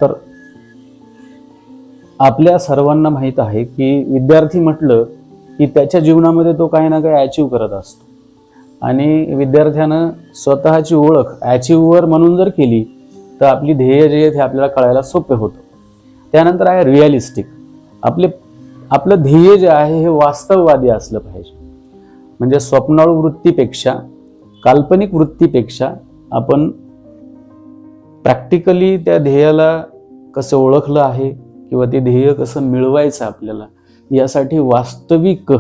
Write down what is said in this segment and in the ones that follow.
तर आपल्या सर्वांना माहीत आहे की विद्यार्थी म्हटलं की त्याच्या जीवनामध्ये तो काही ना काही अचीव करत असतो आणि विद्यार्थ्यानं स्वतःची ओळख अचीव्हर म्हणून जर केली तर आपली ध्येय जे आहे ते आपल्याला कळायला सोपे होतं. त्यानंतर आहे रिअलिस्टिक. आपलं ध्येय जे आहे हे वास्तववादी असलं पाहिजे. म्हणजे स्वप्नाळू वृत्तीपेक्षा, काल्पनिक वृत्तीपेक्षा आपण प्रॅक्टिकली त्या ध्येयाला कसं ओळखलं आहे किंवा ते ध्येय कसं मिळवायचं आपल्याला, यासाठी वास्तविक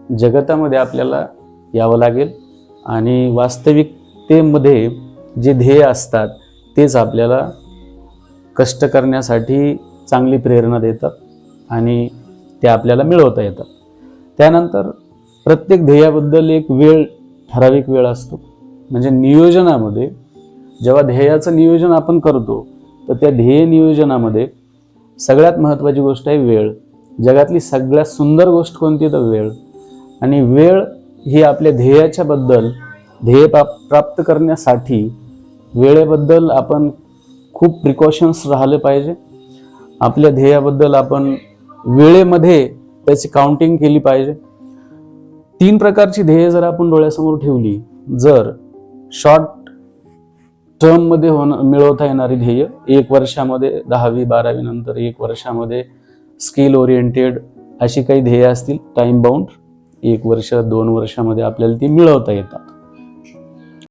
जगतामध्ये आपल्याला यावं लागेल आणि वास्तविकतेमध्ये जे ध्येय असतात तेच आपल्याला कष्ट करण्यासाठी चांगली प्रेरणा देतात आणि ते आपल्याला मिळवता येतात. त्यानंतर प्रत्येक ध्येयाबद्दल एक ठराविक वेळ असतो. म्हणजे नियोजनामध्ये जेव्हा ध्येयाचं नियोजन आपण करतो तर त्या ध्येय नियोजनामध्ये सगळ्यात महत्त्वाची गोष्ट आहे वेळ. जगातली सगळ्यात सुंदर गोष्ट कोणती तर वेळ. आणि वेळ ही आपल्या ध्येय प्राप्त करण्यासाठी वेळेबद्दल आपण खूप प्रिकॉशन्स राहिले पाहिजे. आपल्या ध्येयाबद्दल आपण वेळेमध्ये त्याची काउंटिंग केली पाहिजे. 3 प्रकारची ध्येय जर आपण डोळ्यासमोर ठेवली, जर शॉर्ट टर्म मध्ये मिळवता येणारी ध्येय, 1 वर्षामध्ये 10वी 12वी नंतर 1 वर्षामध्ये स्किल ओरिएंटेड अशी काही ध्येय असतील टाइम बाउंड, 1 वर्ष 2 वर्षामध्ये आपल्याला ती मिळवता येतात.